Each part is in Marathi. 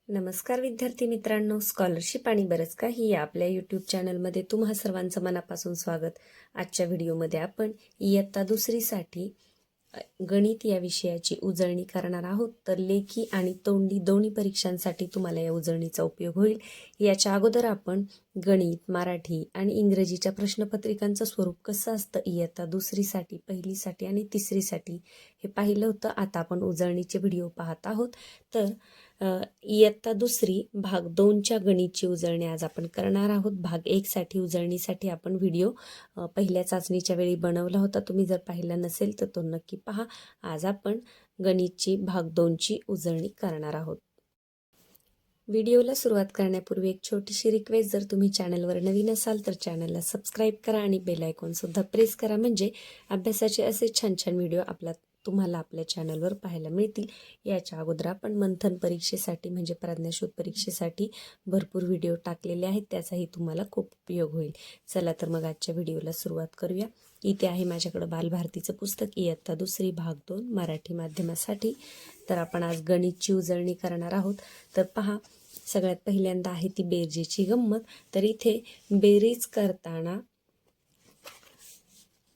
नमस्कार विद्यार्थी मित्रांनो, स्कॉलरशिप आणि बरंच काही या आपल्या यूट्यूब चॅनलमध्ये तुम्हा सर्वांचं मनापासून स्वागत. आजच्या व्हिडिओमध्ये आपण इयत्ता दुसरीसाठी गणित या विषयाची उजळणी करणार आहोत. तर लेखी आणि तोंडी दोन्ही परीक्षांसाठी तुम्हाला या उजळणीचा उपयोग होईल. याच्या अगोदर आपण गणित, मराठी आणि इंग्रजीच्या प्रश्नपत्रिकांचं स्वरूप कसं असतं इयत्ता दुसरीसाठी, पहिलीसाठी आणि तिसरीसाठी हे पाहिलं होतं. आता आपण उजळणीचे व्हिडिओ पाहत आहोत. तर इयत्ता दुसरी भाग 2च्या गणितची उजळणी आज आपण करणार आहोत. भाग 1 साठी उजळणीसाठी आपण व्हिडिओ पहिल्या चाचणीच्या वेळी बनवला होता. तुम्ही जर पाहिला नसेल तर तो नक्की पहा. आज आपण गणितची भाग 2ची उजळणी करणार आहोत. व्हिडिओला सुरुवात करण्यापूर्वी एक छोटीशी रिक्वेस्ट, जर तुम्ही चॅनलवर नवीन असाल तर चॅनलला सबस्क्राईब करा आणि बेल आयकॉनसुद्धा प्रेस करा, म्हणजे अभ्यासाचे असे छान छान व्हिडिओ तुम्हाला आपल्या चॅनलवर पाहायला मिळतील. याच्या अगोदर आपण मंथन परीक्षेसाठी म्हणजे प्रज्ञाशोध परीक्षेसाठी भरपूर व्हिडिओ टाकलेले आहेत, त्याचाही तुम्हाला खूप उपयोग होईल. चला तर मग आजच्या व्हिडिओला सुरुवात करूया. इथे आहे माझ्याकडं बालभारतीचं पुस्तक, इयत्ता दुसरी भाग 2 मराठी माध्यमासाठी. तर आपण आज गणितची उजळणी करणार आहोत. तर पहा, सगळ्यात पहिल्यांदा आहे ती बेरजेची गंमत. तर इथे बेरीज करताना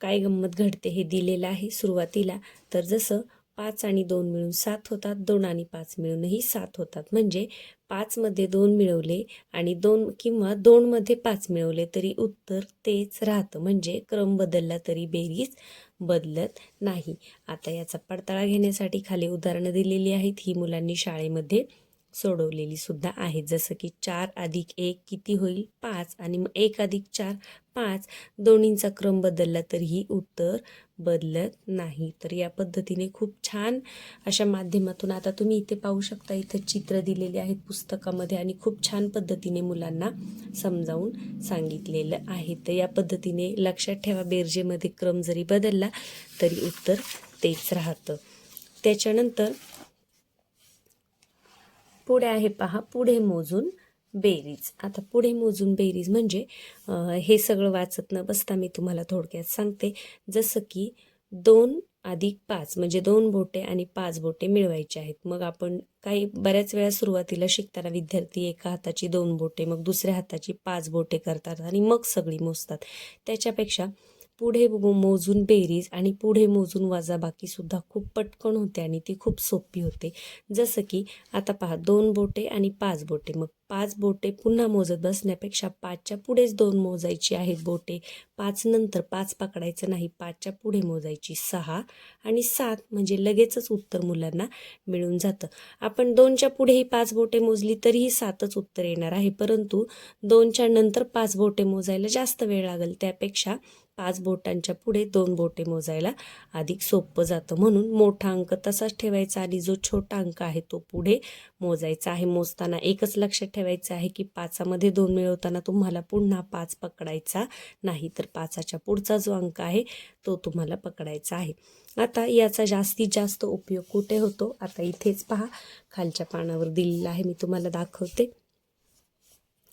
काय गंमत घडते हे दिलेलं आहे सुरुवातीला. तर जसं 5 आणि 2 मिळून 7 होतात, 2 आणि 5 मिळूनही 7 होतात. म्हणजे 5 मध्ये 2 मिळवले आणि 2 किंवा 2 मध्ये 5 मिळवले तरी उत्तर तेच राहतं, म्हणजे क्रम बदलला तरी बेरीज बदलत नाही. आता याचा पडताळा घेण्यासाठी खाली उदाहरणं दिलेली आहेत. ही मुलांनी शाळेमध्ये सोडवलेली सुद्धा आहेत. जसं की 4 अधिक 1 किती होईल? 5 आणि मग 1 अधिक 4 5. दोन्हींचा क्रम बदलला तरीही उत्तर बदलत नाही. तर या पद्धतीने खूप छान अशा माध्यमातून आता तुम्ही इथे पाहू शकता, इथे चित्र दिलेले आहेत पुस्तकामध्ये आणि खूप छान पद्धतीने मुलांना समजावून सांगितलेलं आहे. तर या पद्धतीने लक्षात ठेवा, बेरजेमध्ये क्रम जरी बदलला तरी उत्तर तेच राहतं. त्याच्यानंतर पुढे आहे पहा, पुढे मोजून बेरीज. आता पुढे मोजून बेरीज म्हणजे हे सगळं वाचत न बसता मी तुम्हाला थोडक्यात सांगते. जसं की 2 अधिक 5 म्हणजे 2 बोटे आणि 5 बोटे मिळवायचे आहेत. मग आपण बऱ्याच वेळा सुरुवातीला शिकताना विद्यार्थी एका हाताची 2 बोटे, मग दुसऱ्या हाताची 5 बोटे करतात आणि मग सगळी मोजतात. त्याच्यापेक्षा पुढे मोजून बेरीज आणि पुढे मोजून वजाबाकीसुद्धा खूप पटकन होते आणि ती खूप सोपी होते. जसं की आता पहा, 2 बोटे आणि 5 बोटे. मग 5 बोटे पुन्हा मोजत बसण्यापेक्षा 5च्या पुढेच 2 मोजायची आहेत बोटे. 5 नंतर 5 पकडायचं नाही, 5च्या पुढे मोजायची 6 आणि 7, म्हणजे लगेचच उत्तर मुलांना मिळून जातं. आपण 2च्या पुढेही 5 बोटे मोजली तरीही 7च उत्तर येणार आहे, परंतु 2च्या नंतर 5 बोटे मोजायला जास्त वेळ लागेल. त्यापेक्षा 5 बोटांच्या पुढे 2 बोटे मोजायला अधिक सोपं जातं. म्हणून मोठा अंक तसाच ठेवायचा आणि जो छोटा अंक आहे तो पुढे मोजायचा आहे. मोजताना एकच लक्षात ठेवायचं आहे की 5मध्ये 2 मिळवताना तुम्हाला पुन्हा 5 पकडायचा नाही, तर 5च्या पुढचा जो अंक आहे तो तुम्हाला पकडायचा आहे. आता याचा जास्तीत जास्त उपयोग कुठे होतो? आता इथेच पहा, खालच्या पानावर दिलेला आहे, मी तुम्हाला दाखवते.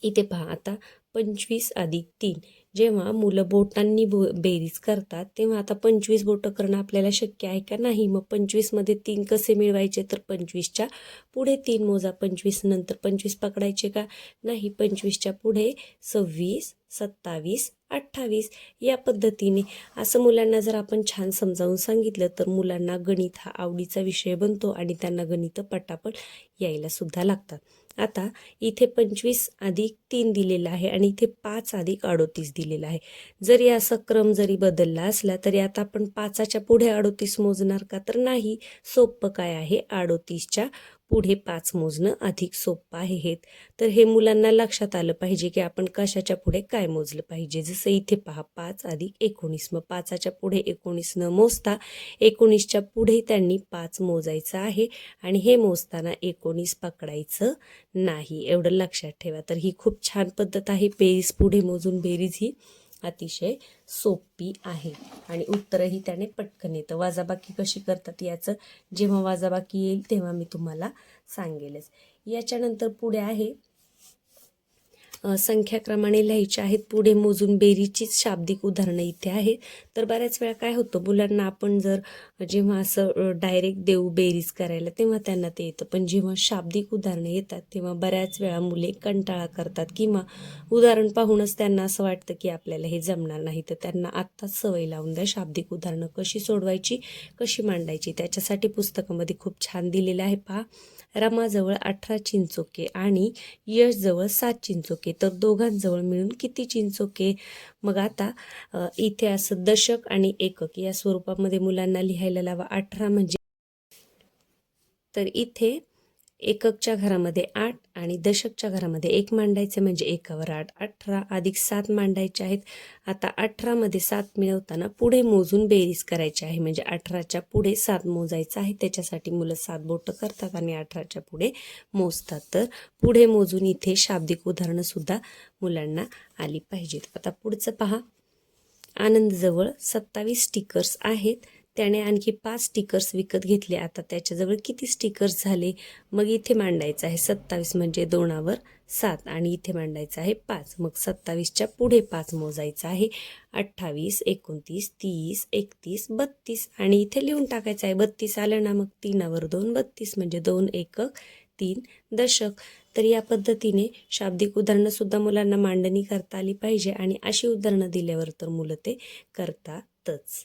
इथे पहा, आता 25 अधिक 3 जेव्हा मुलं बोटांनी बेरीज करतात तेव्हा आता 25 बोटं करणं आपल्याला शक्य आहे का? नाही. मग 25मध्ये 3 कसे मिळवायचे? तर 25च्या पुढे 3 मोजा. 25 नंतर 25 पकडायचे का? नाही. 25च्या पुढे 26, 27, 28 या पद्धतीने. असं मुलांना जर आपण छान समजावून सांगितलं तर मुलांना गणित हा आवडीचा विषय बनतो आणि त्यांना गणितं पटापट यायला सुद्धा लागतात. आता इथे 25 अधिक 3 दिलेला आहे आणि इथे 5 अधिक 38 दिलेला आहे. जरी असा क्रम जरी बदलला असला तरी आता आपण 5च्या पुढे 38 मोजणार का? तर नाही. सोपं काय आहे? 38च्या पुढे 5 मोजणं अधिक सोपं आहे. तर हे मुलांना लक्षात आलं पाहिजे की आपण कशाच्या पुढे काय मोजलं पाहिजे. जसं इथे पहा, 5 अधिक 19. मग 5च्या पुढे 19 न मोजता 19च्या पुढे त्यांनी 5 मोजायचं आहे आणि हे मोजताना 19 पकडायचं नाही. एवढं लक्षात ठेवा. तर ही खूप छान पद्धत आहे. बेरीज पुढे मोजून बेरीज ही अतिशय सोपी आहे आणि उत्तरही त्याने पटकन येतं. वजाबाकी कशी करतात याचं जेव्हा वजाबाकी येईल तेव्हा मी तुम्हाला सांगेलच. याच्यानंतर पुढे आहे संख्याक्रमाने लिहायचे आहेत. पुढे मोजून बेरीजचीच शाब्दिक उदाहरणं इथे आहेत. तर बऱ्याच वेळा काय होतं, मुलांना आपण जर जेव्हा असं डायरेक्ट देऊ बेरीज करायला तेव्हा त्यांना ते येतं, पण जेव्हा शाब्दिक उदाहरणं येतात तेव्हा बऱ्याच वेळा मुले कंटाळा करतात किंवा उदाहरण पाहूनच त्यांना असं वाटतं की आपल्याला हे जमणार नाही. तर त्यांना आत्ताच सवय लावून द्या, शाब्दिक उदाहरणं कशी सोडवायची, कशी मांडायची. त्याच्यासाठी पुस्तकामध्ये खूप छान दिलेलं आहे. पहा, रमाजवळ 18 चिंचोके आणि यशजवळ 7 चिंचोके, तर दोघांजवळ मिळून किती चिंचोके. मग आता इथे असं दशक आणि एकक या स्वरूपामध्ये मुलांना लिहायला लावा. 18 म्हणजे, तर इथे एककच्या घरामध्ये 8 आणि दशकच्या घरामध्ये 1 मांडायचे म्हणजे एकावर 8, 18 अधिक 7 मांडायचे आहेत. आता 18 मध्ये 7 मिळवताना पुढे मोजून बेरीज करायची आहे, म्हणजे 18च्या पुढे 7 मोजायचं आहे. त्याच्यासाठी मुलं 7 बोटं करतात आणि 18च्या पुढे मोजतात. तर पुढे मोजून इथे शाब्दिक उदाहरणं सुद्धा मुलांना आली पाहिजेत. आता पुढचं पहा, आनंदजवळ 27 स्टिकर्स आहेत. त्याने आणखी 5 स्टिकर्स विकत घेतले. आता त्याच्याजवळ किती स्टिकर्स झाले. मग इथे मांडायचं आहे 27 म्हणजे 2वर 7 आणि इथे मांडायचं आहे 5. मग 27च्या पुढे 5 मोजायचं आहे. 28, 29, 30, 31, 32 आणि इथे लिहून टाकायचं आहे. 32 आलं ना, मग 3वर 2 32 म्हणजे 2 एकक 3 दशक. तर या पद्धतीने शाब्दिक उदाहरणं सुद्धा मुलांना मांडणी करता आली पाहिजे आणि अशी उदाहरणं दिल्यावर तर मुलं ते करतातच.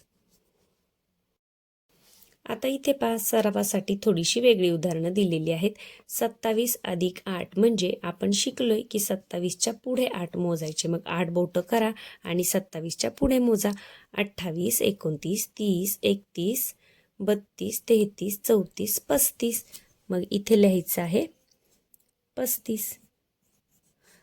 आता इथे पहा, सरावासाठी थोडीशी वेगळी उदाहरणं दिलेली आहेत. 27 अधिक 8 म्हणजे आपण शिकलोय की 27च्या पुढे 8 मोजायचे. मग 8 बोटं करा आणि 27च्या पुढे मोजा. 28, 29, 30, 31, 32, 33, 34, 35. मग इथे लिहायचं आहे 35.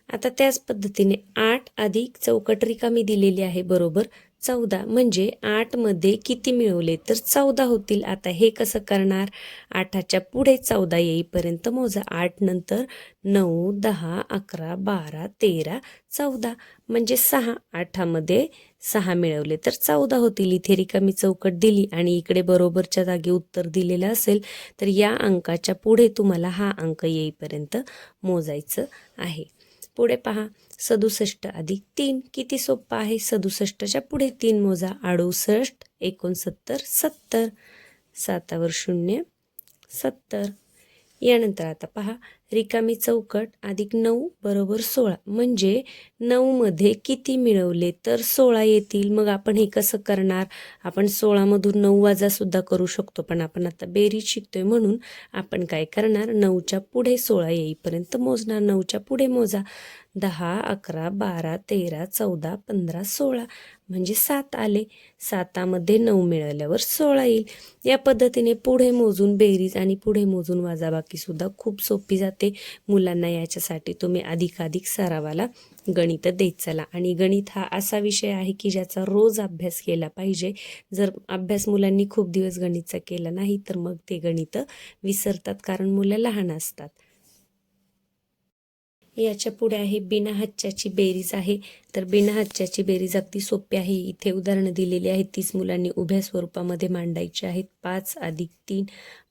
आता त्याच पद्धतीने 8 अधिक चौकट रिकामी दिलेली आहे बरोबर 14, म्हणजे 8 मध्ये किती मिळवले तर 14 होतील. आता हे कसं करणार, 8च्या पुढे 14 येईपर्यंत मोजा. 8 नंतर 9, 10, 11, 12, 13, 14 म्हणजे 6. 8मध्ये 6 मिळवले तर 14 होतील. इथे रिकामी चौकट दिली आणि इकडे बरोबरच्या जागी उत्तर दिलेलं असेल तर या अंकाच्या पुढे तुम्हाला हा अंक येईपर्यंत मोजायचं आहे. पुढे पहा, 67 अधिक 3 किती सोपं आहे. 67च्या पुढे 3 मोजा. 68, 69, 70, 7वर 0 70. यानंतर आता पहा, रिकामी चौकट अधिक 9 बरोबर 16 म्हणजे 9 मध्ये किती मिळवले तर 16 येतील. मग आपण हे कसं करणार, आपण 16 मधून 9 वजा सुद्धा करू शकतो, पण आपण आता बेरीज शिकतोय म्हणून आपण काय करणार, 9च्या पुढे 16 येईपर्यंत मोजणार. 9च्या पुढे मोजा. 10, 11, 12, 13, 14, 15, 16 म्हणजे 7 आले. 7मध्ये 9 मिळाल्यावर 16 येईल. या पद्धतीने पुढे मोजून बेरीज आणि पुढे मोजून वजाबाकी सुद्धा खूप सोपी जाते. मुलांना याच्यासाठी तुम्ही अधिकाधिक सरावाला गणित देत चला. आणि गणित हा असा विषय आहे की ज्याचा रोज अभ्यास केला पाहिजे. जर अभ्यास मुलांनी खूप दिवस गणितचा केला नाही तर मग ते गणित विसरतात, कारण मुलं लहान असतात. याच्या पुढे आहे बिना हच्च्याची बेरीज आहे. तर बिना हच्च्याची बेरीज अगदी सोपी आहे. इथे उदाहरणं दिलेली आहेत. 30 मुलांनी उभ्या स्वरूपामध्ये मांडायची आहेत. 5 अधिक 3,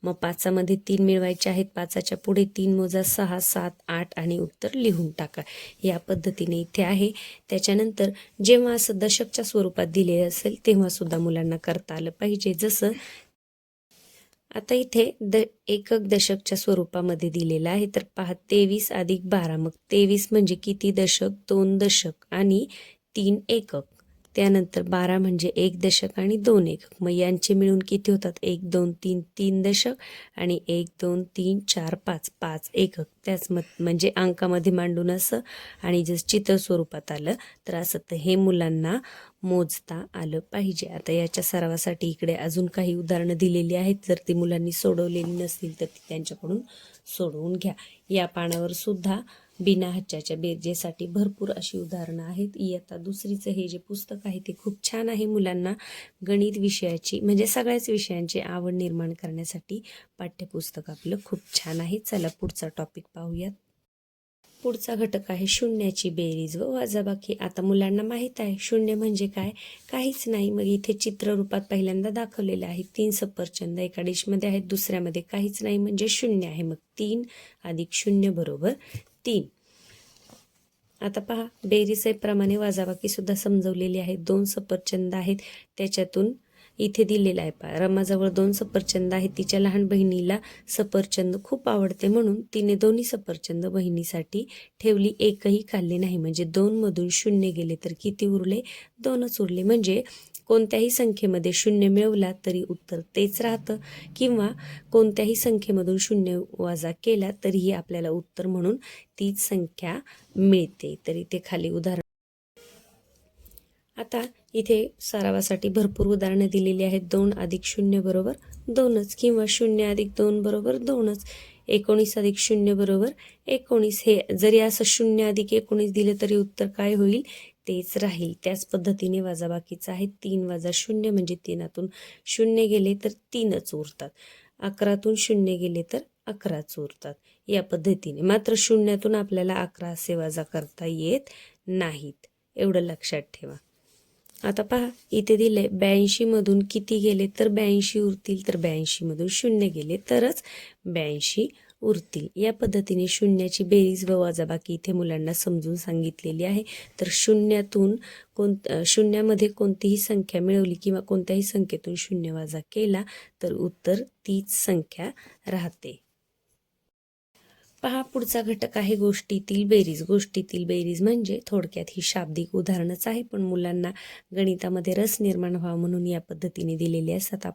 मग 5मध्ये 3 मिळवायचे आहेत. 5च्या पुढे 3 मोजा. 6, 7, 8 आणि उत्तर लिहून टाका. या पद्धतीने इथे आहे. त्याच्यानंतर जेव्हा असं दशकच्या स्वरूपात दिले असेल तेव्हा सुद्धा मुलांना करता आलं पाहिजे. जसं आता इथे एकक दशकच्या स्वरूपामध्ये दिलेलं आहे. तर पहा, 23 अधिक 12 मग 23 म्हणजे किती दशक, 2 दशक आणि 3 एकक. त्यानंतर 12 म्हणजे 1 दशक आणि 2 एकक. मग यांचे मिळून किती होतात, 1, 2, 3, 3 दशक आणि 1, 2, 3, 4, 5, 5 एकक. त्याच म्हणजे अंकामध्ये मांडून असं आणि जर चित्र स्वरूपात आलं तर असं. तर हे मुलांना मोजता आलं पाहिजे. आता याच्या सरावासाठी इकडे अजून काही उदाहरणं दिलेली आहेत. जर ती मुलांनी सोडवलेली नसतील तर ती त्यांच्याकडून सोडवून घ्या. या पानावर सुद्धा बिना हच्च्याच्या बेरजेसाठी भरपूर अशी उदाहरणं आहेत. इयत्ता दुसरीचं हे जे पुस्तक आहे ते खूप छान आहे. मुलांना गणित विषयाची म्हणजे सगळ्याच विषयांची आवड निर्माण करण्यासाठी पाठ्यपुस्तक आपलं खूप छान आहे. चला पुढचा टॉपिक पाहूयात. पुढचा घटक आहे शून्याची बेरीज व वजाबाकी. आता मुलांना माहीत आहे शून्य म्हणजे काय, काहीच नाही. मग इथे चित्ररूपात पहिल्यांदा दाखवलेलं आहे. 3 सफरचंद एका डिशमध्ये आहेत, दुसऱ्यामध्ये काहीच नाही म्हणजे 0 आहे. मग 3 अधिक 0 बरोबर 3. आता पहा बेरीजप्रमाणे वजाबाकी सुद्धा समजवलेली आहे. 2 सफरचंद आहेत, त्याच्यातून इथे दिलेलं आहे पहा, रमाजवळ 2 सफरचंद आहेत. तिच्या लहान बहिणीला सफरचंद खूप आवडते म्हणून तिने दोन्ही सफरचंद बहिणीसाठी ठेवली, एकही खाल्ली नाही. म्हणजे 2 मधून 0 गेले तर किती उरले? 2च उरले. म्हणजे कोणत्याही संख्येमध्ये 0 मिळवला तरी उत्तर तेच राहतं, किंवा कोणत्याही संख्येमधून 0 वजा केला तरीही आपल्याला उत्तर म्हणून तीच संख्या मिळते. तर इथे खाली उदाहरण. आता इथे सरावासाठी भरपूर उदाहरणं दिलेली आहेत. 2 अधिक 0 बरोबर 2च, किंवा 0 अधिक 2 बरोबर 2च. 19 अधिक 0 बरोबर 19. हे जरी असं 0 अधिक 19 दिलं तरी उत्तर काय होईल? तेच राहील. त्याच पद्धतीने वजाबाकीचं आहे. 3 वजा 0 म्हणजे 3तून 0 गेले तर 3च उरतात. 11तून 0 गेले तर 11च उरतात. या पद्धतीने. मात्र 0तून आपल्याला 11 असे वजा करता येत नाहीत. एवढं लक्षात ठेवा. आता पहा इथे दिले 82 मधून किती गेले तर 82 उरतील. तर 82 मधून 0 गेले तरच 82 उरतील. या पद्धतीने शून्याची बेरीज व वजाबाकी इथे मुलांना समजून सांगितलेली आहे. तर शून्यामध्ये कोणतीही संख्या मिळवली किंवा कोणत्याही संख्येतून 0 वजा केला तर उत्तर तीच संख्या राहते. पहा पुढचा घटक आहे गोष्टीतील बेरीज. गोष्टीतील बेरीज म्हणजे थोडक्यात ही शाब्दिक उदाहरणच आहे, पण मुलांना गणितामध्ये रस निर्माण व्हावा म्हणून या पद्धतीने दिलेली असतात.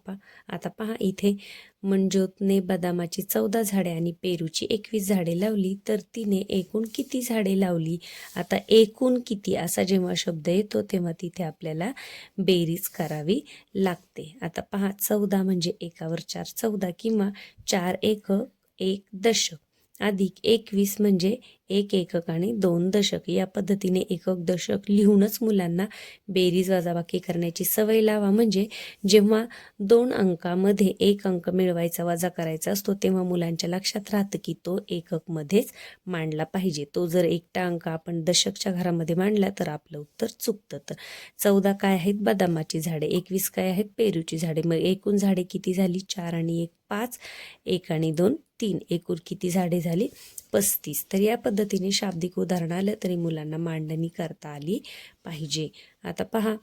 आता पहा इथे मंजोतने बदामाची 14 झाडे आणि पेरूची 21 झाडे लावली, तर तिने एकूण किती झाडे लावली? आता एकूण किती असा जेव्हा शब्द येतो तेव्हा तिथे आपल्याला बेरीज करावी लागते. आता पहा 14 म्हणजे एकावर 4 14, किंवा 4 एकक 1 दशक, अधिक 21 म्हणजे 1 एकक आणि 2 दशक. या पद्धतीने एकक दशक लिहूनच मुलांना बेरीज वजाबाकी करण्याची सवय लावा. म्हणजे जेव्हा 2 अंकामध्ये 1 अंक मिळवायचा वजा करायचा असतो तेव्हा मुलांच्या लक्षात राहतं की तो एककमध्येच मांडला पाहिजे. तो जर एकटा अंक आपण दशकच्या घरामध्ये मांडला तर आपलं उत्तर चुकतं. तर 14 काय आहेत? बदामाची झाडे. 21 काय आहेत? पेरूची झाडे. मग एकूण झाडे किती झाली? 4 आणि 1 5, 1 आणि 2 3, एकूण किती झाडे झाली? 35. तर या पद्धतीने शाब्दिक उदाहरण आलं तरी मुलांना मांडणी करता आली पाहिजे. आता पहा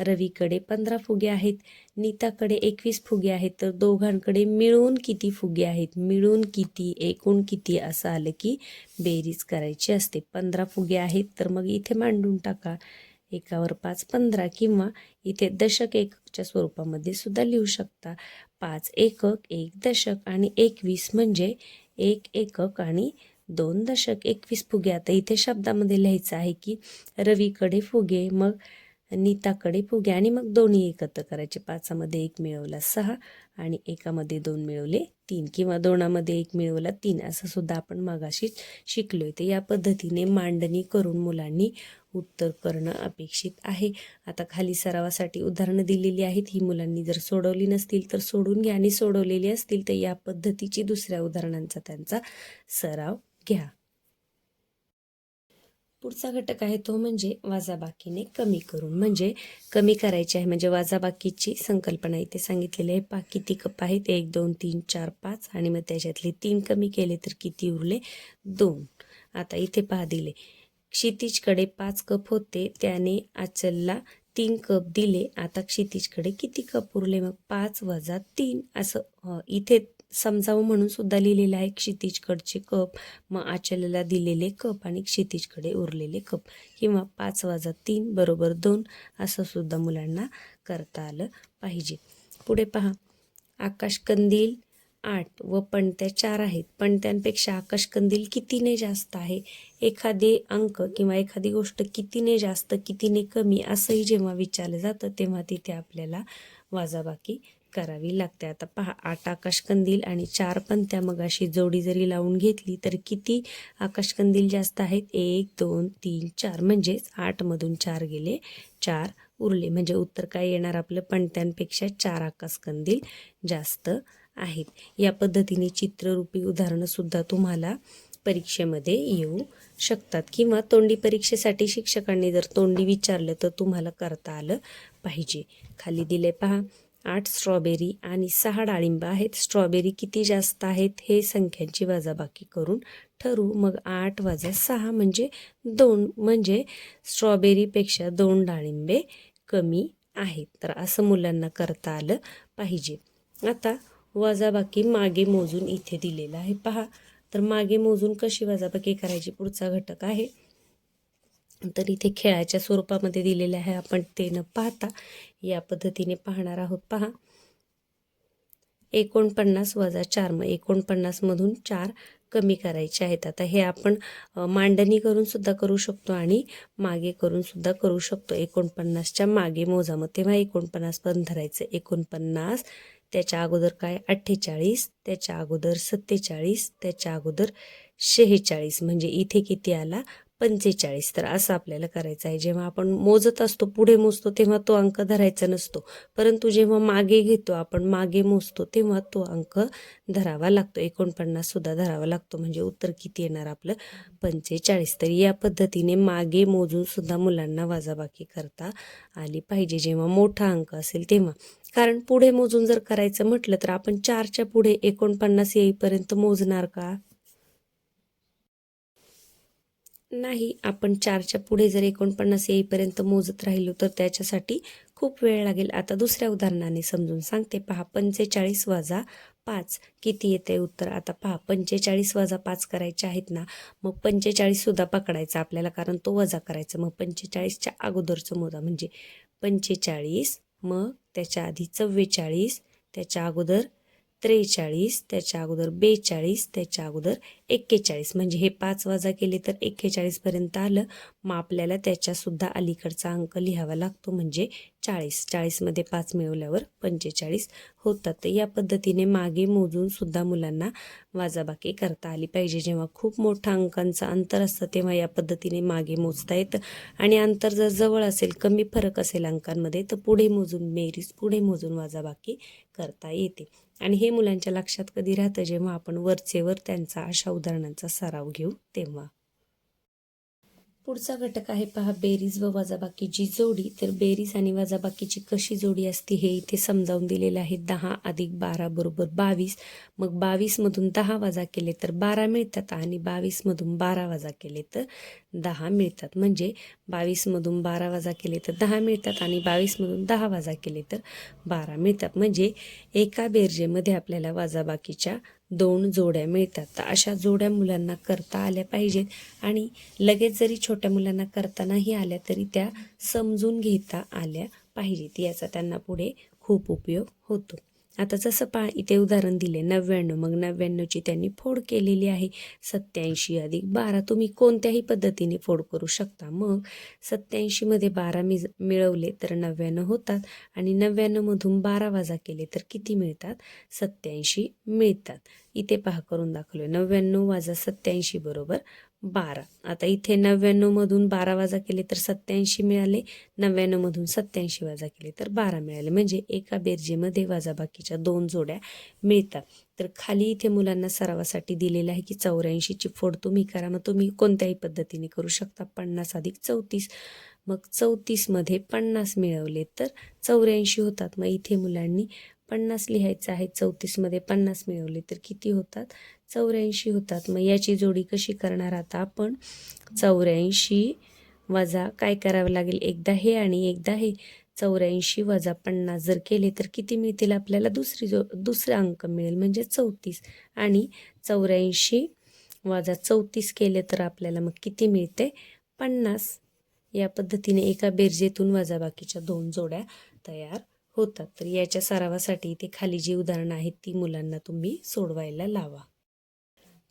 रवीकडे 15 फुगे आहेत, नीताकडे 21 फुगे आहेत, तर दोघांकडे मिळून किती फुगे आहेत? मिळून किती, एकूण किती असं आलं की बेरीज करायची असते. 15 फुगे आहेत तर मग इथे मांडून टाका. एकावर 5 15, किंवा इथे दशक एककच्या स्वरूपामध्ये सुद्धा लिहू शकता. 5 एकक 1 दशक आणि 21 म्हणजे 1 एकक आणि 2 दशक. 21 फुगे. आता इथे शब्दामध्ये लिहायचं आहे की रवीकडे फुगे, मग नीताकडे फुगे आणि मग दोन्ही एकत्र करायचे. 5मध्ये 1 मिळवला 6 आणि एकामध्ये 2 मिळवले 3, किंवा 2मध्ये 1 मिळवला 3 असं सुद्धा आपण मगाशी शिकलोय. तर या पद्धतीने मांडणी करून मुलांनी उत्तर करणं अपेक्षित आहे. आता खाली सरावासाठी उदाहरणं दिलेली आहेत. ही मुलांनी जर सोडवली नसतील तर सोडून घ्या, आणि सोडवलेली असतील तर या पद्धतीची दुसऱ्या उदाहरणांचा त्यांचा सराव घ्या. पुढचा घटक आहे तो म्हणजे वजाबाकीने कमी करून. म्हणजे कमी करायचे आहे. म्हणजे वजाबाकीची संकल्पना इथे सांगितलेली आहे. पहा किती कप आहेत? 1 2 3 4 5, आणि मग त्याच्यातले 3 कमी केले तर किती उरले? 2. आता इथे पहा दिले क्षितिजकडे 5 कप होते, त्याने आचलला 3 कप दिले. आता क्षितिजकडे किती कप उरले? मग 5 वजा 3 असं इथे समजावं म्हणून सुद्धा लिहिलेलं आहे. क्षितिजकडचे कप, मग आचलला दिलेले कप आणि क्षितिजकडे उरलेले कप, किंवा 5 वजा 3 बरोबर 2 असं सुद्धा मुलांना करता आलं पाहिजे. पुढे पहा आकाशकंदील 8 व पणत्या 4 आहेत. पणत्यांपेक्षा आकाशकंदील कितीने जास्त आहे? एखादी अंक किंवा एखादी गोष्ट कितीने जास्त कितीने कमी असंही जेव्हा विचारलं जातं तेव्हा तिथे आपल्याला वजाबाकी करावी लागते. आता पहा 8 आकाशकंदील आणि 4 पणत्या, मग अशी जोडी जरी लावून घेतली तर किती आकाशकंदील जास्त आहेत? 1 2 3 4, म्हणजेच 8 मधून 4 गेले 4 उरले. म्हणजे उत्तर काय येणार आपलं? पणत्यांपेक्षा 4 आकाशकंदील जास्त आहेत. या पद्धतीने चित्ररूपी उदाहरणं सुद्धा तुम्हाला परीक्षेमध्ये येऊ शकतात, किंवा तोंडी परीक्षेसाठी शिक्षकांनी जर तोंडी विचारलं तर तुम्हाला करता आलं पाहिजे. खाली दिले पहा 8 स्ट्रॉबेरी आणि 6 डाळिंब आहेत. स्ट्रॉबेरी किती जास्त आहेत हे संख्यांची वजाबाकी करून ठरवू. मग 8 वजा 6 म्हणजे 2, म्हणजे स्ट्रॉबेरीपेक्षा 2 डाळिंबे कमी आहेत. तर असं मुलांना करता आलं पाहिजे. आता वजाबाकी मागे मोजून इथे दिलेलं आहे पहा. तर मागे मोजून कशी वजाबाकी करायची पुढचा घटक आहे. तर इथे खेळाच्या स्वरूपामध्ये दिलेले आहे, आपण ते न पाहता या पद्धतीने पाहणार आहोत. पहा 49 वजा 4, मग 49 मधून 4 कमी करायचे आहेत. आता हे आपण मांडणी करून सुद्धा करू शकतो आणि मागे करून सुद्धा करू शकतो. 49च्या मागे मोजा, मग तेव्हा 49 पण धरायचं. 49 त्याच्या अगोदर काय 48, त्याच्या अगोदर 47, त्याच्या अगोदर 46, म्हणजे इथे किती आला 45. तर असं आपल्याला करायचं आहे. जेव्हा आपण मोजत असतो, पुढे मोजतो, तेव्हा तो अंक धरायचा नसतो, परंतु जेव्हा मागे घेतो आपण, मागे मोजतो, तेव्हा तो अंक धरावा लागतो. 49 सुद्धा धरावा लागतो, म्हणजे उत्तर किती येणार आपलं 45. तर या पद्धतीने मागे मोजून सुद्धा मुलांना वजाबाकी करता आली पाहिजे जेव्हा मोठा अंक असेल तेव्हा. कारण पुढे मोजून जर करायचं म्हटलं तर आपण 4च्या पुढे 49 येईपर्यंत मोजणार का? नाही. आपण 4च्या पुढे जर 49 येईपर्यंत मोजत राहिलो तर त्याच्यासाठी खूप वेळ लागेल. आता दुसऱ्या उदाहरणाने समजून सांगते. पहा 45 वजा 5 किती येते उत्तर. आता पहा 45 वजा 5 करायचे आहेत ना, मग 45 सुद्धा पकडायचा आपल्याला, कारण तो वजा करायचा. मग 45च्या अगोदरचं मोजा, म्हणजे 45, मग त्याच्या आधी 44, त्याच्या अगोदर 43, त्याच्या अगोदर 42, त्याच्या अगोदर 41, म्हणजे हे 5 वजा केले तर 41 पर्यंत आलं. मग आपल्याला त्याच्यासुद्धा अलीकडचा अंक लिहावा लागतो, म्हणजे 40. 40 मध्ये 5 मिळवल्यावर 45 होतात. तर या पद्धतीने मागे मोजून सुद्धा मुलांना वजाबाकी करता आली पाहिजे. जेव्हा खूप मोठा अंकांचं अंतर असतं तेव्हा या पद्धतीने मागे मोजता येतं, आणि अंतर जर जवळ असेल, कमी फरक असेल अंकांमध्ये, तर पुढे मोजून बेरीज, पुढे मोजून वजाबाकी करता येते. आणि हे मुलांच्या लक्षात कधी राहतं, जेव्हा आपण वरचेवर त्यांचा अशा उदाहरणांचा सराव घेऊ तेव्हा. पुढचा घटक आहे पहा बेरीज व वजाबाकीची जोडी. तर बेरीज आणि वजाबाकीची कशी जोडी असते हे इथे समजावून दिलेलं आहे. 10 अधिक 12 बरोबर 22. मग 22 मधून 10 वजा केले तर 12 मिळतात, आणि 22 मधून 12 वजा केले तर 10 मिळतात. म्हणजे 22 मधून 12 वजा केले तर 10 मिळतात, आणि 22 मधून 10 वजा केले तर 12 मिळतात. म्हणजे एका बेरजेमध्ये आपल्याला वजाबाकीच्या 2 जोड्या मिळतात. तर अशा जोड्या मुलांना करता आल्या पाहिजेत, आणि लगेच जरी छोट्या मुलांना करता नाही आल्या तरी त्या समजून घेता आल्या पाहिजेत. याचा त्यांना पुढे खूप उपयोग होतो. आता जसं पहा इथे उदाहरण दिले 99, मग 99ची त्यांनी फोड केलेली आहे. 87 अधिक 12 तुम्ही कोणत्याही पद्धतीने फोड करू शकता. मग 87 मध्ये 12 मिळवले तर 99 होतात, आणि 99 मधून 12 वजा केले तर किती मिळतात 87 मिळतात. इथे पहा करून दाखवले 99 वजा 87 बरोबर 12. आता इथे 99 मधून 12 वजा केले तर 87 मिळाले, 99 मधून 87 वजा केले तर 12 मिळाले. म्हणजे एका बेरजेमध्ये वजाबाकीच्या 2 जोड्या मिळतात. तर खाली इथे मुलांना सरावासाठी दिलेलं आहे की 84ची फोड तुम्ही करा. मग तुम्ही कोणत्याही पद्धतीने करू शकता. 50 अधिक 34, मग 34 मध्ये 50 मिळवले तर 84 होतात. मग इथे मुलांनी 50 लिहायचं आहे. 34 मध्ये 50 मिळवले तर किती होतात 84 होतात. मग याची जोडी कशी करणार आता आपण. 84 वजा काय करावं लागेल, एकदा हे आणि एकदा हे. 84 वजा 50 जर केले तर किती मिळतील आपल्याला, दुसरा अंक मिळेल, म्हणजे 34. आणि 84 वजा 34 केले तर आपल्याला मग किती मिळते 50. या पद्धतीने एका बेरजेतून वजाबाकीच्या 2 जोड्या तयार होतात. तर याच्या सरावासाठी इथे खाली जी उदाहरणं आहेत ती मुलांना तुम्ही सोडवायला लावा.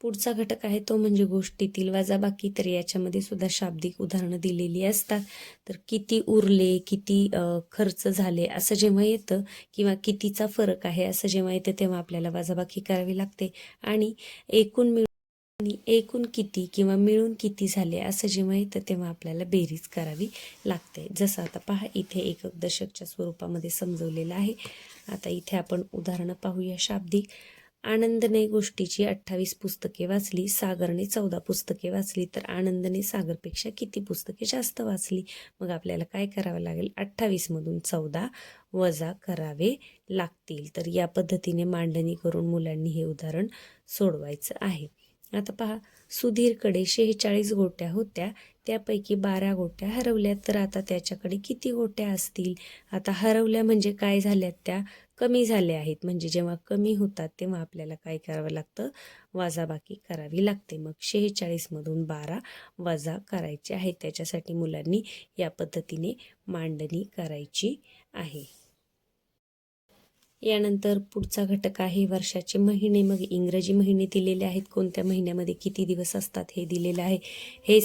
पुढचा घटक आहे तो म्हणजे गोष्टीतील वजाबाकी. तर याच्यामध्ये सुद्धा शाब्दिक उदाहरणं दिलेली असतात. तर किती उरले, किती खर्च झाले असं जेव्हा येतं, किंवा कितीचा फरक आहे असं जेव्हा येतं, तेव्हा आपल्याला वजाबाकी करावी लागते. आणि एकूण किती किंवा मिळून किती झाले असं जेव्हा येतं तेव्हा आपल्याला बेरीज करावी लागते. जसं आता पहा इथे एकक दशकच्या स्वरूपामध्ये समजवलेलं आहे. आता इथे आपण उदाहरणं पाहूया शाब्दिक. आनंदने गोष्टीची 28 पुस्तके वाचली, सागरने 14 पुस्तके वाचली, तर आनंदने सागरपेक्षा किती पुस्तके जास्त वाचली? मग आपल्याला काय करावं लागेल? 28 मधून 14 वजा करावे लागतील. तर या पद्धतीने मांडणी करून मुलांनी हे उदाहरण सोडवायचं आहे. आता पहा, सुधीरकडे 46 गोट्या होत्या, त्यापैकी 12 गोट्या हरवल्या, तर आता त्याच्याकडे किती गोट्या असतील? आता हरवल्या म्हणजे काय झाल्यात? त्या कमी झाल्या आहेत. म्हणजे जेव्हा कमी होतात तेव्हा आपल्याला काय करावं लागतं? वजाबाकी करावी लागते. मग 46 मधून 12 वजा करायचे आहेत. त्याच्यासाठी मुलांनी या पद्धतीने मांडणी करायची आहे. यानंतर पुढचा घटक आहे वर्षाचे महिने. मग इंग्रजी महिने दिलेले आहेत, कोणत्या महिन्यामध्ये किती दिवस असतात हे दिलेलं आहे. हे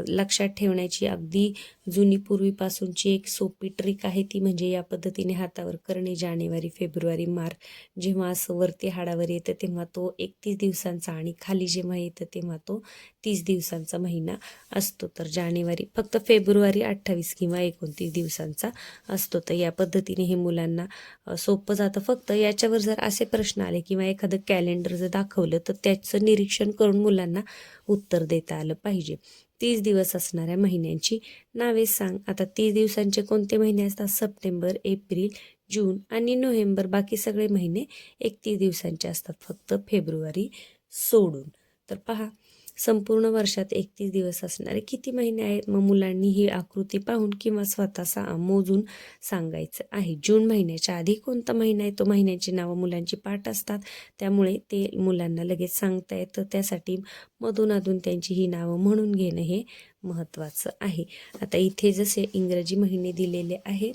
लक्षात ठेवण्याची अगदी जुनी पूर्वीपासूनची एक सोपी ट्रिक आहे, ती म्हणजे या पद्धतीने हातावर करणे. जानेवारी, फेब्रुवारी, मार्च जेव्हा असं वरती हाडावर येतं तेव्हा तो 31 दिवसांचा आणि खाली जेव्हा येतं तेव्हा तो 30 दिवसांचा महिना असतो. तर जानेवारी, फक्त फेब्रुवारी 28 किंवा 29 दिवसांचा असतो. तर या पद्धतीने हे मुलांना सोपं जातं. फक्त याच्यावर जर असे प्रश्न आले किंवा एखादं कॅलेंडर जर दाखवलं तर त्याचं निरीक्षण करून मुलांना उत्तर देता आलं पाहिजे. 30 दिवस असणाऱ्या महिन्यांची नावे सांग. आता 30 दिवसांचे कोणते महिने असतात? सप्टेंबर, एप्रिल, जून आणि नोव्हेंबर. बाकी सगळे महिने 31 दिवसांचे असतात, फक्त फेब्रुवारी सोडून. तर पहा, संपूर्ण वर्षात 31 दिवस असणारे किती महिने आहेत? मग मुलांनी ही आकृती पाहून किंवा स्वतः मोजून सांगायचं आहे. जून महिन्याच्या आधी कोणता महिना आहे? तो महिन्याची नावं मुलांची पाठ असतात, त्यामुळे ते मुलांना लगेच सांगता येतं. त्यासाठी मधून त्यांची ही नावं म्हणून घेणं हे महत्त्वाचं आहे. आता इथे जसे इंग्रजी महिने दिलेले आहेत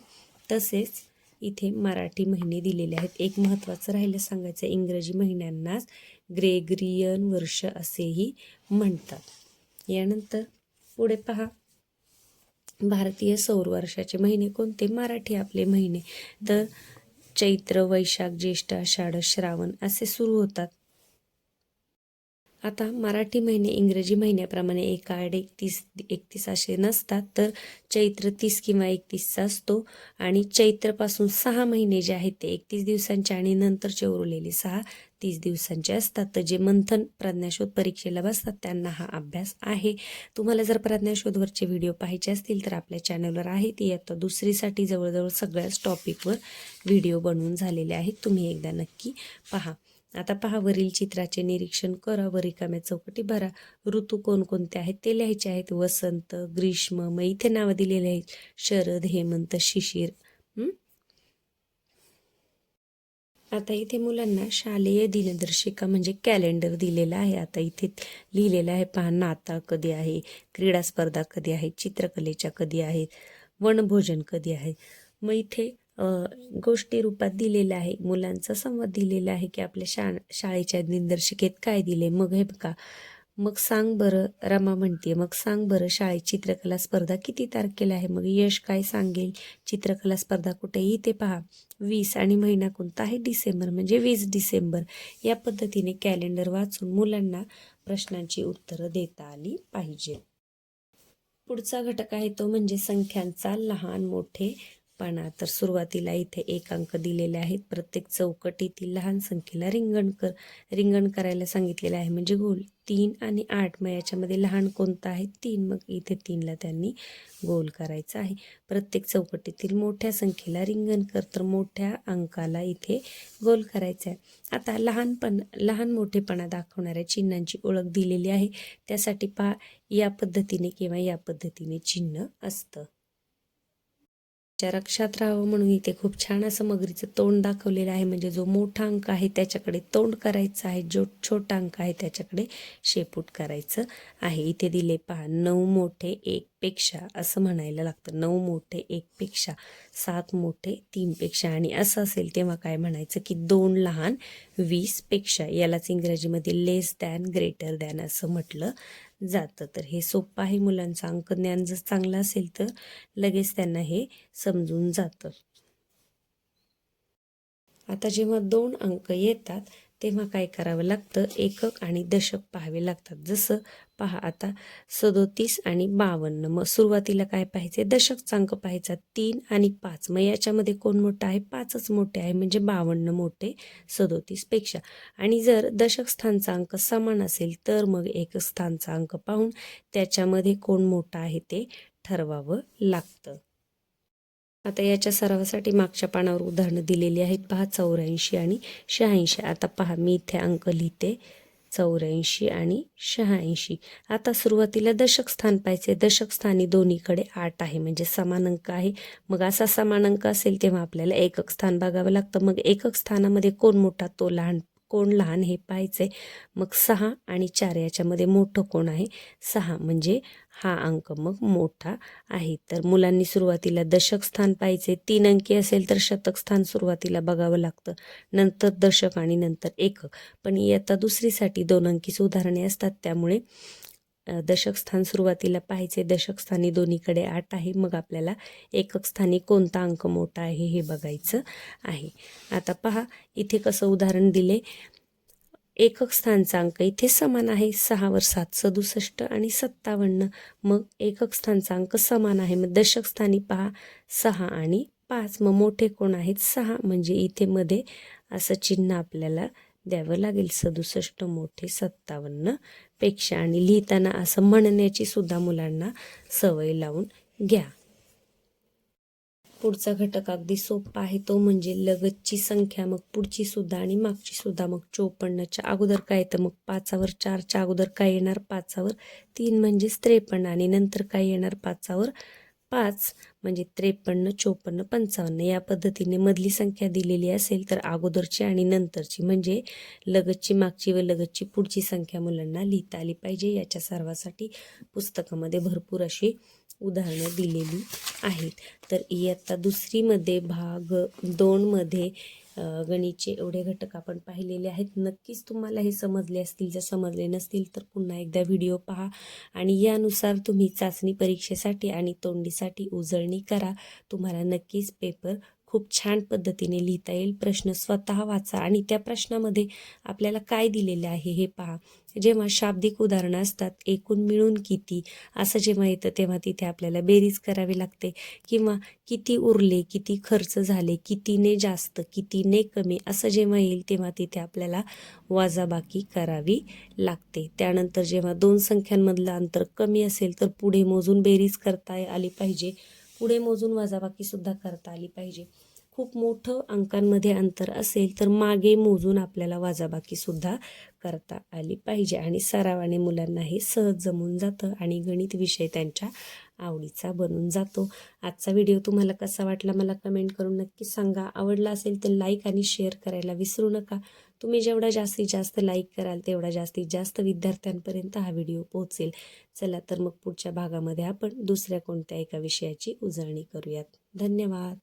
तसेच इथे मराठी महिने दिलेले आहेत. एक महत्त्वाचं राहिलं सांगायचं, इंग्रजी महिन्यांनाच ग्रेगरियन वर्ष असेही म्हणतात. यानंतर पुढे पहा, भारतीय सौर वर्षाचे महिने कोणते? मराठी आपले महिने. तर चैत्र, वैशाख, ज्येष्ठ, आषाढ, श्रावण असे सुरू होतात. आता मराठी महिने इंग्रजी महिन्याप्रमाणे 1 आठ 31 असे नसतात, तर चैत्र 30 किंवा 31चा असतो. आणि चैत्रपासून 6 महिने जे आहेत ते 31 दिवसांचे आणि नंतरचे उरलेले 6 30 दिवसांचे असतात. तर जे मंथन प्रज्ञाशोध परीक्षेला बसतात त्यांना हा अभ्यास आहे. तुम्हाला जर प्रज्ञाशोधवरचे व्हिडिओ पाहायचे असतील तर आपल्या चॅनलवर आहे. ती आता दुसरीसाठी जवळजवळ सगळ्याच टॉपिकवर व्हिडिओ बनवून झालेले आहेत, तुम्ही एकदा नक्की पहा. आता पहा, वरील चित्राचे निरीक्षण करा व रिकाम्या चौकटी भरा. ऋतू कोणकोणते आहेत ते लिहायचे आहेत. वसंत, ग्रीष्म, मग इथे नावं दिलेले आहेत, शरद, हेमंत, शिशिर. आता इथे मुलांना शालेय दिनदर्शिका म्हणजे कॅलेंडर दिलेलं आहे. आता इथे लिहिलेलं आहे पहा, नाताळ कधी आहे, क्रीडा स्पर्धा कधी आहेत, चित्रकलेच्या कधी आहेत, वनभोजन कधी आहे. मग इथे गोष्टी रूपात दिलेलं आहे, मुलांचा संवाद दिलेला आहे की आपल्या शाळेच्या दिनदर्शिकेत काय दिले. मग हे बघा, मग सांग बरं, रमा म्हणते, मग सांग बरं शाळेत चित्रकला स्पर्धा किती तारखेला आहे? मग यश काय सांगेल, चित्रकला स्पर्धा कुठे? इथे पहा 20 आणि महिना कोणता आहे? डिसेंबर, म्हणजे 20 डिसेंबर. या पद्धतीने कॅलेंडर वाचून मुलांना प्रश्नांची उत्तरं देता आली पाहिजे. पुढचा घटक आहे तो म्हणजे संख्यांचा लहान मोठेपणा. तर सुरुवातीला इथे 1 अंक दिलेले आहेत. प्रत्येक चौकटीतील लहान संख्येला रिंगण करायला सांगितलेलं आहे, म्हणजे गोल. 3 आणि 8, मग याच्यामध्ये लहान कोणता आहे? 3. मग इथे 3ला त्यांनी गोल करायचा आहे. प्रत्येक चौकटीतील मोठ्या संख्येला रिंगण कर, तर मोठ्या अंकाला इथे गोल करायचा आहे. आता लहान मोठेपणा दाखवणाऱ्या चिन्हांची ओळख दिलेली आहे. त्यासाठी पहा, या पद्धतीने किंवा या पद्धतीने चिन्ह असतं. लक्षात राहावं म्हणून इथे खूप छान असं मगरीचं तोंड दाखवलेलं आहे, म्हणजे जो मोठा अंक आहे त्याच्याकडे तोंड करायचं आहे, जो छोटा अंक आहे त्याच्याकडे शेपूट करायचं आहे. इथे दिले पहा, 9 मोठे 1 पेक्षा असं म्हणायला लागतं. 9 मोठे 1 पेक्षा, 7 मोठे 3 पेक्षा. आणि असं असेल तेव्हा काय म्हणायचं की 2 लहान 20 पेक्षा. यालाच इंग्रजीमध्ये लेस दॅन, ग्रेटर दॅन असं म्हटलं जातं. तर हे सोपं आहे. मुलांचं अंकज्ञान जर चांगलं असेल तर लगेच त्यांना हे समजून जातं. आता जेव्हा 2 अंक येतात तेव्हा काय करावं लागतं, एकक आणि दशक पाहावे लागतात. जसं पहा आता 37 आणि 52, मग सुरुवातीला काय पाहायचे, दशकचा अंक पाहायचा 3 आणि 5. मग याच्यामध्ये कोण मोठं आहे, 5च मोठे आहे, म्हणजे 52 मोठे 37 पेक्षा. आणि जर दशक स्थानचा अंक समान असेल तर मग एकक स्थानचा अंक पाहून त्याच्यामध्ये कोण मोठा आहे ते ठरवावं लागतं. आता याच्या सरावासाठी मागच्या पानावर उदाहरणं दिलेली आहेत पहा, 84 आणि 86. आता पहा मी इथे अंक लिहिते 84 आणि 86. आता सुरुवातीला दशक स्थान पाहिजे. दशक स्थानी दोन्हीकडे 8 आहे, म्हणजे समान अंक आहे. मग असा समान अंक असेल तेव्हा आपल्याला एकक स्थान बघावं लागतं. मग एकक स्थानामध्ये कोण मोठा तो लहान, कोण लहान हे पाहायचे. मग 6 आणि 4 याच्यामध्ये मोठं कोण आहे, 6, म्हणजे हा अंक मग मोठा आहे. तर मुलांनी सुरुवातीला दशक स्थान पाहायचे. 3 अंकी असेल तर शतक स्थान सुरुवातीला बघावं लागतं, नंतर दशक आणि नंतर एकक. पण इयत्ता दुसरीसाठी 2 अंकीच उदाहरणे असतात, त्यामुळे दशक स्थान सुरुवातीला पाहायचे. दशक स्थानी दोन्हीकडे 8 आहे. मग आपल्याला एकक स्थानी कोणता अंक मोठा आहे हे बघायचं आहे. आता पहा इथे कसं उदाहरण दिले, एकक स्थानचा अंक इथे समान आहे, 6 वर 7 67 आणि 57. मग एकक स्थानचा अंक समान आहे. मग दशक स्थानी पहा 6 आणि 5. मग मोठे कोण आहेत, 6, म्हणजे इथे मध्ये असं चिन्ह आपल्याला द्यावं लागेल, 67 मोठे 57 पेक्षा. आणि लिहिताना असं म्हणण्याची सुद्धा मुलांना सवय लावून घ्या. पुढचा घटक अगदी सोपा आहे, तो म्हणजे लगतची संख्या. मग पुढची सुद्धा आणि मागची सुद्धा. मग 54च्या अगोदर काय येतं, मग 5वर 4च्या अगोदर काय येणार, 5वर 3 म्हणजे 53. आणि नंतर काय येणार, 5वर 5 म्हणजे 53, 54, 55. या पद्धतीने मधली संख्या दिलेली असेल तर अगोदरची आणि नंतरची, म्हणजे लगतची मागची व लगतची पुढची संख्या मुलांना लिहिता आली पाहिजे. याच्या सर्वासाठी पुस्तकामध्ये भरपूर अशी उदाहरणं दिलेली आहेत. तर इयत्ता दुसरीमध्ये भाग 2 मध्ये गणितचे एवढे घटक आपण पाहिलेले आहेत. नक्कीच तुम्हाला हे समजले असतील. जर समजले नसतील तर पुन्हा एकदा व्हिडिओ पहा आणि यानुसार तुम्ही चाचणी परीक्षेसाठी आणि तोंडीसाठी उजळणी करा. तुम्हाला नक्कीच पेपर खूप छान पद्धतीने लिहिता येईल. प्रश्न स्वतः वाचा आणि त्या प्रश्नामध्ये आपल्याला काय दिलेले आहे हे पहा. जेव्हा शाब्दिक उदाहरणं असतात, एकूण मिळून किती असं जेव्हा येतं तेव्हा तिथे आपल्याला बेरीज करावी लागते, किंवा किती उरले, किती खर्च झाले, कितीने जास्त, कितीने कमी असं जेव्हा येईल तेव्हा तिथे आपल्याला वजाबाकी करावी लागते. त्यानंतर जेव्हा 2 संख्यांमधलं अंतर कमी असेल तर पुढे मोजून बेरीज करता आली पाहिजे, पुढे मोजून वजाबाकी सुद्धा करता आली पाहिजे. खूप मोठं अंकांमध्ये अंतर असेल तर मागे मोजून आपल्याला वजाबाकी सुद्धा करता आली पाहिजे. आणि सरावाने मुलांना हे सहज जमून जातं आणि गणित विषय त्यांच्या आवडीचा बनून जातो. आजचा व्हिडिओ तुम्हाला कसा वाटला मला कमेंट करून नक्की सांगा. आवडला असेल तर लाईक आणि शेअर करायला विसरू नका. तुम्ही जेवढा जास्तीत जास्त लाईक कराल तेवढा जास्तीत जास्त विद्यार्थ्यांपर्यंत हा व्हिडिओ पोहोचेल. चला तर मग पुढच्या भागामध्ये आपण दुसऱ्या कोणत्या एका विषयाची उजळणी करूयात. धन्यवाद.